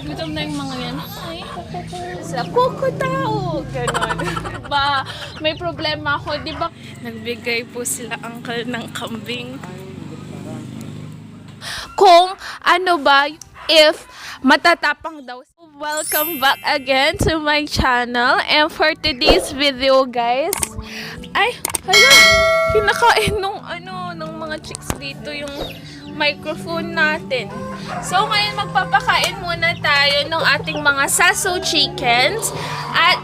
Gutom na yung mga yan. Ay, sa puko tao. Ganon. Diba? May problema ako. Diba? Nagbigay po sila uncle ng kambing. Kung ano ba, if matatapang daw. Welcome back again to my channel. And for today's video, guys, ay, hala, kinakain nung mga chicks dito yung microphone natin. So, ngayon magpapakain muna tayo ng ating mga saso chickens at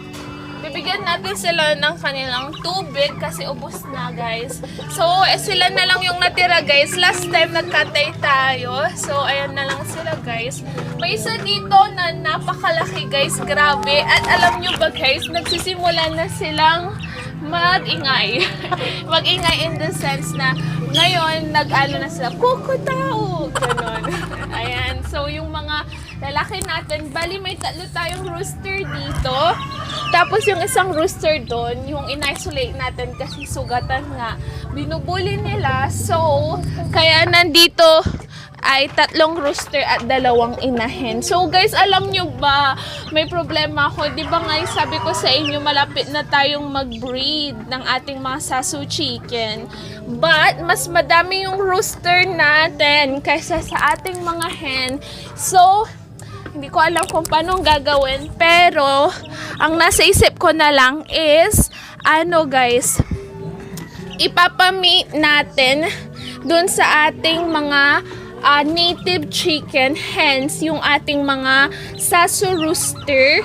bibigyan natin sila ng kanilang tubig kasi ubos na, guys. So, sila na lang yung natira, guys. Last time nagkatay tayo. So, ayan na lang sila, guys. May isa dito na napakalaki, guys. Grabe. At alam nyo ba, guys, nagsisimula na silang mag-ingay. Mag-ingay in the sense na ngayon, nag-ano na sila, puko tao. Ganon. Ayan. So, yung mga lalaki natin, bali may tatlo tayong rooster dito. Tapos yung isang rooster doon, yung in-isolate natin kasi sugatan nga, binubuli nila. So, kaya nandito ay tatlong rooster at dalawang inahin. So guys, alam nyo ba, may problema ako. Di ba nga sabi ko sa inyo, malapit na tayong mag-breed ng ating mga sasu chicken. But, mas madami yung rooster natin kaysa sa ating mga hen. So, hindi ko alam kung paano gagawin. Pero, ang nasa isip ko na lang is, ano guys, ipapamate natin dun sa ating mga native chicken, hence yung ating mga sasu rooster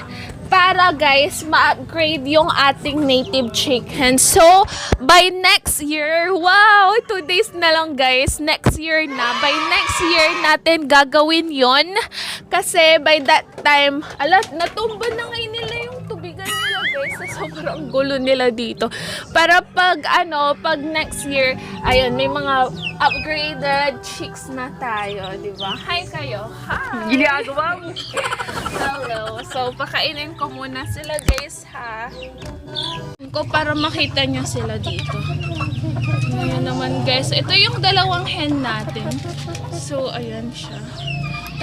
para guys ma-upgrade yung ating native chicken. So by next year, wow, 2 days na lang guys, next year na, by next year natin gagawin yon kasi by that time, natumba na ngayon nila yung tubigan nila guys, sa sobrang gulo nila dito. Para pag next year, ayun, may mga upgraded chicks na tayo, di ba? Hi kayo. Hi. Ginagawa mo. Hello. So, pakainin ko muna sila, guys, ha? Ko para makita nyo sila dito. Ngayon naman, guys. Ito yung dalawang hen natin. So, ayan siya.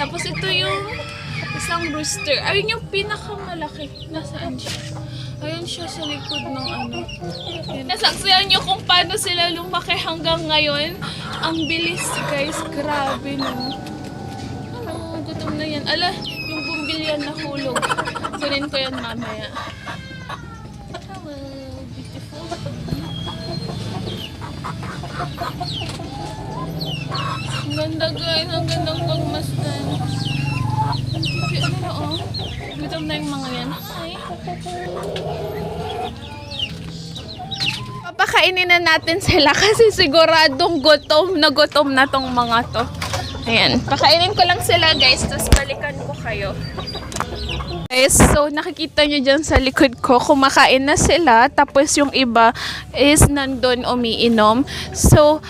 Tapos, ito yung isang rooster. Ayun yung pinakamalaki. Nasaan siya? Ayun siya sa likod ng ano. Nasaksihan nyo kung paano sila lumaki hanggang ngayon. Ang bilis, guys. Grabe, no? Gutom na yan. Ala, yung bumbilyan na hulog. Kunin ko yan mamaya. Hello, beautiful. Ang ganda, guys. Ang gandang pagmasdan. Gutom na yung mga yan. Hi. Papakainin na natin sila kasi siguradong gutom na tong mga to. Ayan. Pakainin ko lang sila, guys. Tapos balikan ko kayo. Guys, so nakikita nyo dyan sa likod ko, kumakain na sila. Tapos yung iba is nandun umiinom. So,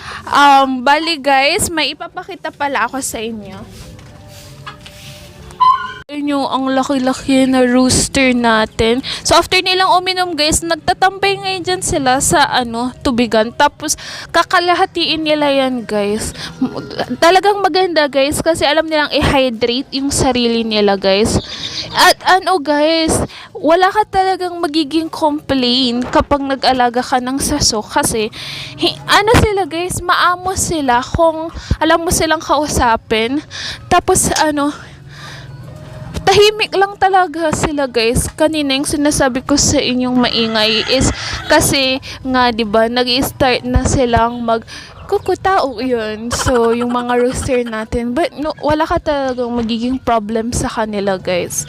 bali guys, may ipapakita pala ako sa inyo. Yun ang laki-laki na rooster natin. So, after nilang uminom, guys, nagtatampay ngayon dyan sila sa, tubigan. Tapos, kakalahatiin nila yan, guys. Talagang maganda, guys, kasi alam nilang i-hydrate yung sarili nila, guys. At, guys, wala ka talagang magiging complain kapag nag-alaga ka ng saso. Kasi, sila, guys, maamos sila kung alam mo silang kausapin. Tapos, tahimik lang talaga sila, guys. Kanina yung sinasabi ko sa inyong maingay is kasi nga, diba, nag-i-start na silang kukutao yun. So, yung mga rooster natin. But, no, wala ka talagang magiging problem sa kanila, guys.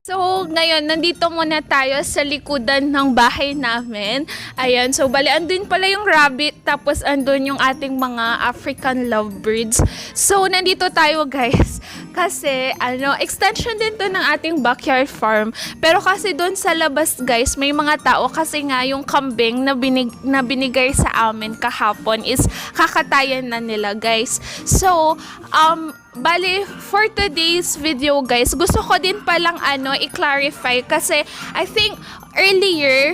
So, ngayon, nandito muna tayo sa likudan ng bahay namin. Ayan, so, bali, andun pala yung rabbit, tapos andun yung ating mga African lovebirds. So, nandito tayo, guys. Kasi, extension din to ng ating backyard farm. Pero kasi doon sa labas, guys, may mga tao. Kasi nga, yung kambing na binigay sa amin kahapon is kakatayan na nila, guys. So, bali, for today's video, guys, gusto ko din palang i-clarify kasi I think earlier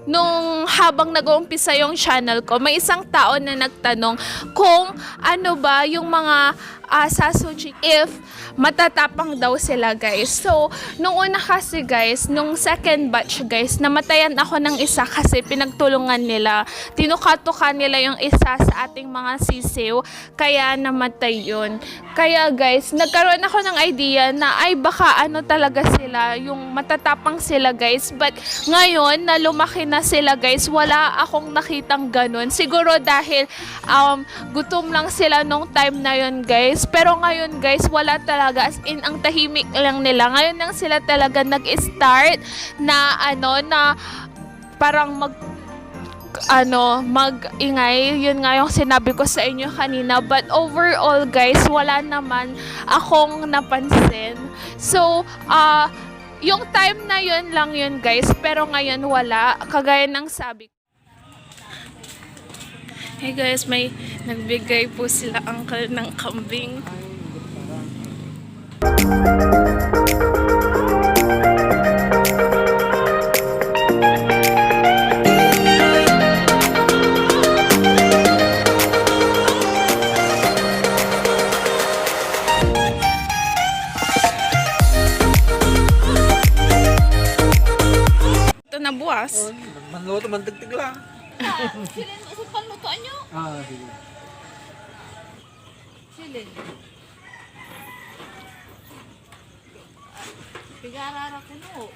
nung habang nag-uumpisa yung channel ko, may isang tao na nagtanong kung ano ba yung mga sasuggest if matatapang daw sila guys. So, nung una kasi guys, nung second batch guys, namatayan ako ng isa kasi pinagtulungan nila. Tinuka-tuka nila yung isa sa ating mga sisiw, kaya namatay yun. Kaya guys, nagkaroon ako ng idea na ay baka ano talaga sila, yung matatapang sila guys. But ngayon, na lumaki na sila guys, wala akong nakitang ganun. Siguro dahil gutom lang sila nung time na yun guys. Pero ngayon guys, wala talaga. As in, ang tahimik lang nila. Ngayon lang sila talaga nag-start na na parang mag-ingay. Yun nga yung sinabi ko sa inyo kanina. But overall guys, wala naman akong napansin. So, yung time na yun lang yun guys, pero ngayon wala. Kagaya ng sabi ko. Hey guys, may nagbigay po sila uncle ng kambing. Ito na buwas. Manluto, mantigtig lang. Silin, usap panlutoan nyo. Sige. Silin. Pigarara ko no.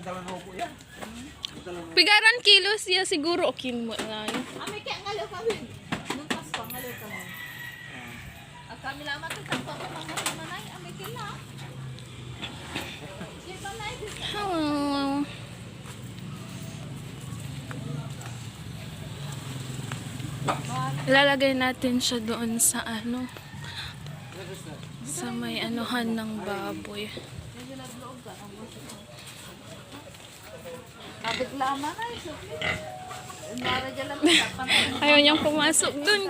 Dalan mo po yan. Pigaran kilos siya siguro. Okay mo na yun. Ami kaya ngalaw kami. Nung Pasko, ngalaw kami. At kami lamang ito, tapos ako mga manay, ami kila. Di ba na ito? Ilalagay natin siya doon sa sa may anuhan ng baboy. Kabit lamang na ito. Nara dyan lang Ayaw niyang pumasok doon.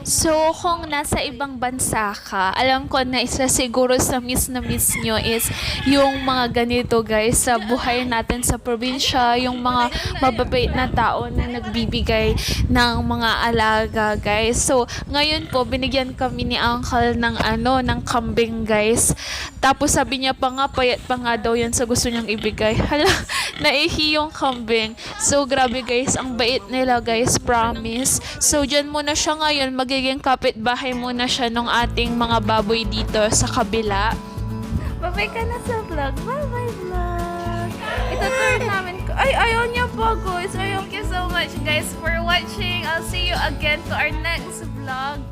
So, kung nasa ibang bansa ka, alam ko na isa siguro sa miss na miss nyo is yung mga ganito guys, sa buhay natin sa probinsya, yung mga mababait na tao na nagbibigay ng mga alaga guys. So, ngayon po, binigyan kami ni uncle ng ng kambing guys. Tapos sabi niya pa nga, payat pa nga daw yun sa gusto niyang ibigay. Hala, naihi yung kambing. So, grabe guys, ang bait nila guys, promise. So, dyan muna siya ngayon, magiging kapitbahay muna siya ng ating mga baboy dito sa kabila. Bye-bye ka na sa vlog. Bye-bye vlog. Ito-turn namin ko. Ay, ayaw niya po guys. Thank you so much guys for watching. I'll see you again to our next vlog.